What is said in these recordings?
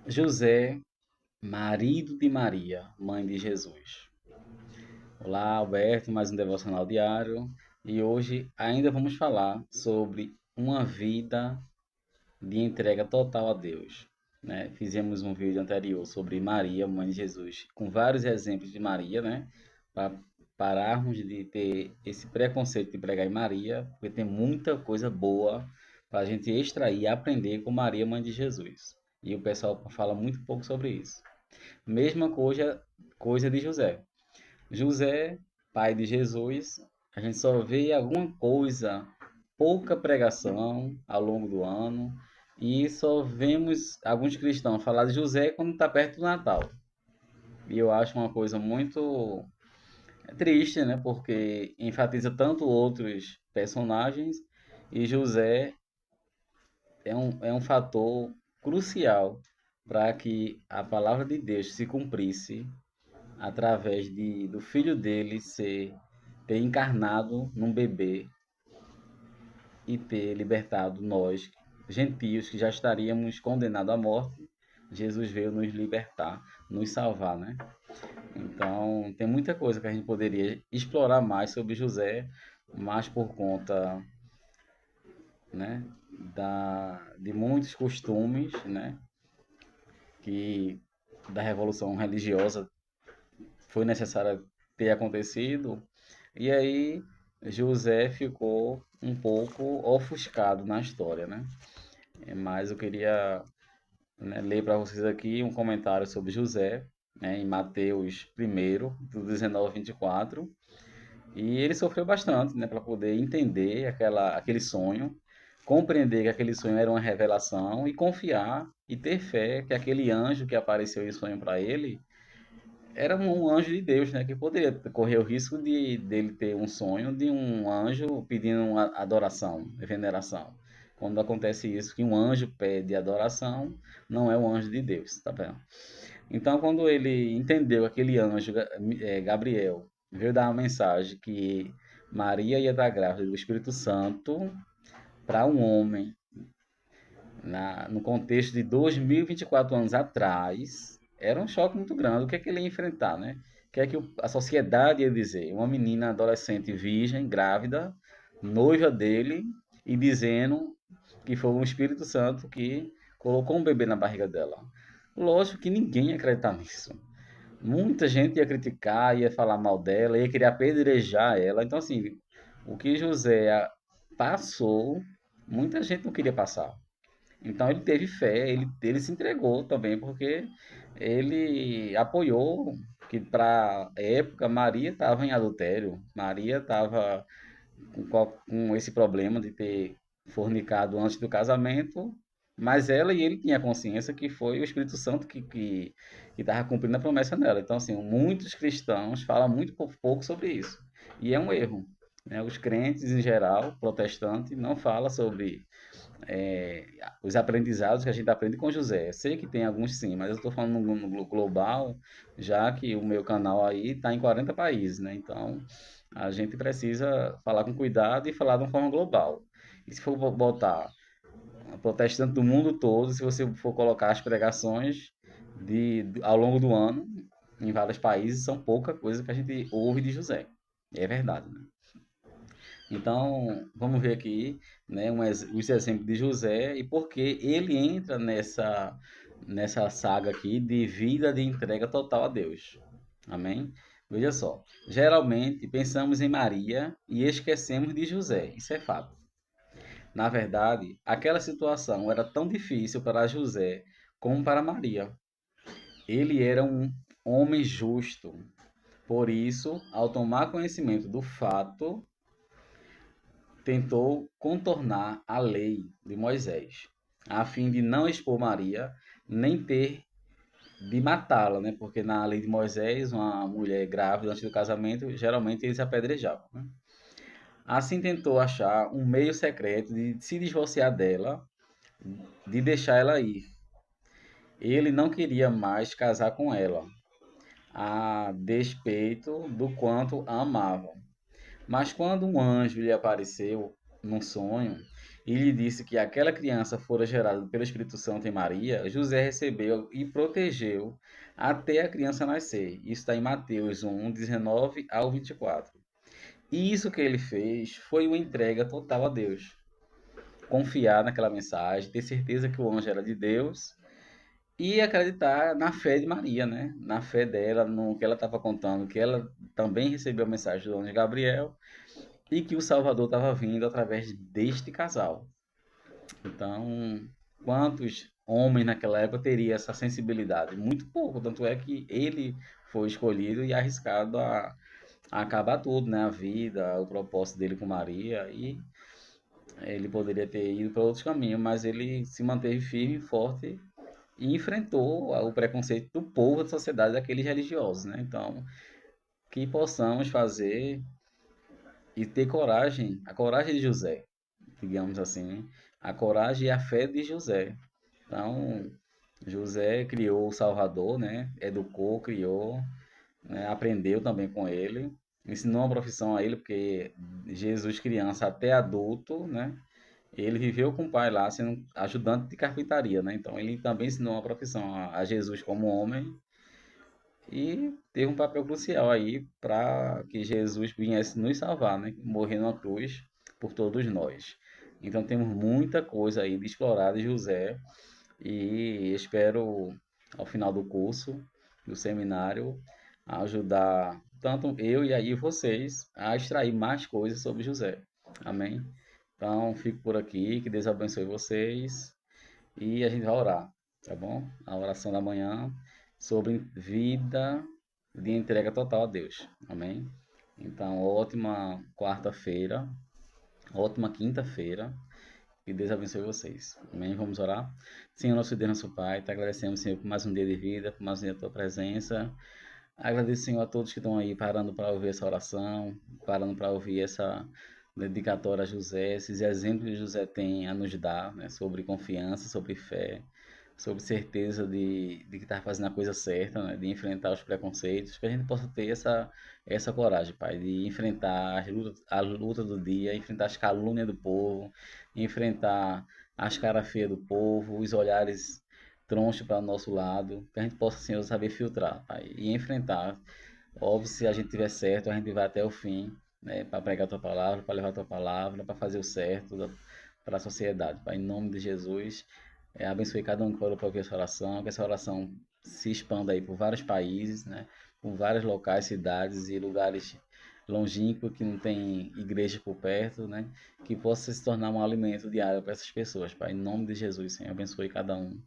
José, marido de Maria, mãe de Jesus. Olá, Alberto, mais um devocional diário. E hoje ainda vamos falar sobre uma vida de entrega total a Deus, né? Fizemos um vídeo anterior sobre Maria, mãe de Jesus, com vários exemplos de Maria, né? Para pararmos de ter esse preconceito de pregar em Maria, porque tem muita coisa boa para a gente extrair e aprender com Maria, mãe de Jesus. E o pessoal fala muito pouco sobre isso. Mesma coisa de José. José, pai de Jesus, a gente só vê alguma coisa, pouca pregação ao longo do ano, e só vemos alguns cristãos falar de José quando está perto do Natal. E eu acho uma coisa muito triste, né? Porque enfatiza tanto outros personagens e José é um fator crucial para que a palavra de Deus se cumprisse através do filho dele ter encarnado num bebê e ter libertado nós, gentios, que já estaríamos condenados à morte. Jesus veio nos libertar, nos salvar, né? Então, tem muita coisa que a gente poderia explorar mais sobre José, mas por conta, né, de muitos costumes, né, que da revolução religiosa foi necessário ter acontecido. E aí José ficou um pouco ofuscado na história, né? Mas eu queria, né, ler para vocês aqui um comentário sobre José, né, em Mateus 1, do 19 ao 24. E ele sofreu bastante, né, para poder entender aquele sonho, compreender que aquele sonho era uma revelação e confiar e ter fé que aquele anjo que apareceu em sonho para ele era um anjo de Deus, né? Que poderia correr o risco de dele ter um sonho de um anjo pedindo uma adoração, veneração. Quando acontece isso, que um anjo pede adoração, não é o anjo de Deus, tá vendo? Então, quando ele entendeu que aquele anjo, Gabriel, veio dar uma mensagem que Maria ia dar grávida do Espírito Santo para um homem, no contexto de 2024 anos atrás, era um choque muito grande. O que é que ele ia enfrentar, né? O que é que a sociedade ia dizer? Uma menina adolescente virgem, grávida, noiva dele, e dizendo que foi o Espírito Santo que colocou um bebê na barriga dela. Lógico que ninguém ia acreditar nisso. Muita gente ia criticar, ia falar mal dela, ia querer apedrejar ela. Então, assim, o que José passou, muita gente não queria passar. Então ele teve fé, ele se entregou também, porque ele apoiou que para a época Maria estava em adultério, Maria estava com esse problema de ter fornicado antes do casamento, mas ela e ele tinham consciência que foi o Espírito Santo que estava cumprindo a promessa nela. Então, assim, muitos cristãos falam muito pouco sobre isso, e é um erro. Né? Os crentes, em geral, protestantes, não falam sobre é, os aprendizados que a gente aprende com José. Eu sei que tem alguns sim, mas eu estou falando no global, já que o meu canal aí está em 40 países, né? Então a gente precisa falar com cuidado e falar de uma forma global. E se for botar protestante do mundo todo, se você for colocar as pregações ao longo do ano, em vários países, são pouca coisa que a gente ouve de José. É verdade, né? Então, vamos ver aqui, né, os exemplos de José e por que ele entra nessa saga aqui de vida de entrega total a Deus. Amém? Veja só, geralmente pensamos em Maria e esquecemos de José, isso é fato. Na verdade, aquela situação era tão difícil para José como para Maria. Ele era um homem justo, por isso, ao tomar conhecimento do fato, tentou contornar a lei de Moisés, a fim de não expor Maria, nem ter de matá-la, né? Porque na lei de Moisés, uma mulher grávida antes do casamento, geralmente eles apedrejavam, né? Assim tentou achar um meio secreto de se divorciar dela, de deixar ela ir. Ele não queria mais casar com ela, a despeito do quanto a amava. Mas quando um anjo lhe apareceu num sonho e lhe disse que aquela criança fora gerada pelo Espírito Santo em Maria, José recebeu e protegeu até a criança nascer. Isso está em Mateus 1, 19 ao 24. E isso que ele fez foi uma entrega total a Deus. Confiar naquela mensagem, ter certeza que o anjo era de Deus e acreditar na fé de Maria, né? Na fé dela, no que ela estava contando, que ela também recebeu a mensagem do anjo Gabriel e que o Salvador estava vindo através deste casal. Então, quantos homens naquela época teriam essa sensibilidade? Muito pouco, tanto é que ele foi escolhido e arriscado a acabar tudo, né? A vida, o propósito dele com Maria, e ele poderia ter ido para outros caminhos, mas ele se manteve firme e forte e enfrentou o preconceito do povo, da sociedade, daqueles religiosos, né? Então, que possamos fazer e ter coragem, a coragem de José, digamos assim, a coragem e a fé de José. Então, José criou o Salvador, né? Educou, criou, né? Aprendeu também com ele, ensinou uma profissão a ele, porque Jesus criança até adulto, né? Ele viveu com o pai lá, sendo ajudante de carpintaria, né? Então ele também ensinou uma profissão a Jesus como homem e teve um papel crucial aí para que Jesus viesse nos salvar, né? Morrer numa cruz por todos nós. Então temos muita coisa aí de explorar de José e espero ao final do curso, do seminário, ajudar tanto eu e aí vocês a extrair mais coisas sobre José. Amém? Então fico por aqui, que Deus abençoe vocês e a gente vai orar, tá bom? A oração da manhã sobre vida de entrega total a Deus. Amém? Então, ótima quarta-feira, ótima quinta-feira. Que Deus abençoe vocês. Amém? Vamos orar? Senhor, nosso Deus, nosso Pai, te agradecemos, Senhor, por mais um dia de vida, por mais um dia da tua presença. Agradeço, Senhor, a todos que estão aí parando para ouvir essa oração, parando para ouvir essa dedicatória a José, esses exemplos que José tem a nos dar, né, sobre confiança, sobre fé, sobre certeza de que está fazendo a coisa certa, né, de enfrentar os preconceitos, que a gente possa ter essa coragem, Pai, de enfrentar a luta do dia, enfrentar as calúnias do povo, enfrentar as caras feias do povo, os olhares tronchos para o nosso lado, que a gente possa, Senhor, saber filtrar, Pai, e enfrentar. Óbvio, se a gente tiver certo, a gente vai até o fim, né, para pregar a tua palavra, para levar a tua palavra, para fazer o certo para a sociedade. Pai, em nome de Jesus, abençoe cada um que orou para ouvir essa oração, que essa oração se expanda aí por vários países, né, por vários locais, cidades e lugares longínquos que não tem igreja por perto, né, que possa se tornar um alimento diário para essas pessoas. Pai, em nome de Jesus, Senhor, abençoe cada um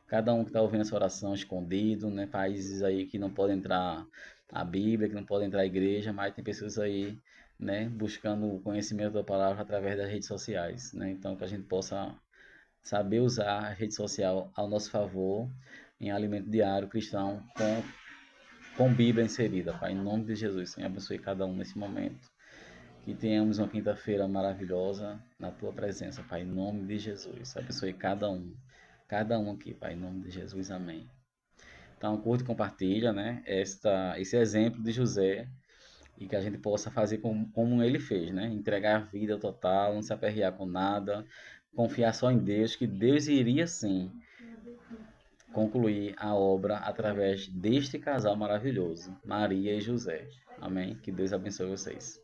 que está ouvindo essa oração escondido, né? Países aí que não podem entrar a Bíblia, que não podem entrar a igreja, mas tem pessoas aí, né, buscando o conhecimento da palavra através das redes sociais, né? Então que a gente possa saber usar a rede social ao nosso favor em alimento diário cristão com Bíblia inserida, Pai, em nome de Jesus, Senhor, abençoe cada um nesse momento. Que tenhamos uma quinta-feira maravilhosa na tua presença, Pai, em nome de Jesus. Abençoe cada um aqui, Pai, em nome de Jesus, amém. Então, curte e compartilha, né, esse exemplo de José e que a gente possa fazer como ele fez, né, entregar a vida total, não se aperrear com nada, confiar só em Deus, que Deus iria sim concluir a obra através deste casal maravilhoso, Maria e José. Amém? Que Deus abençoe vocês.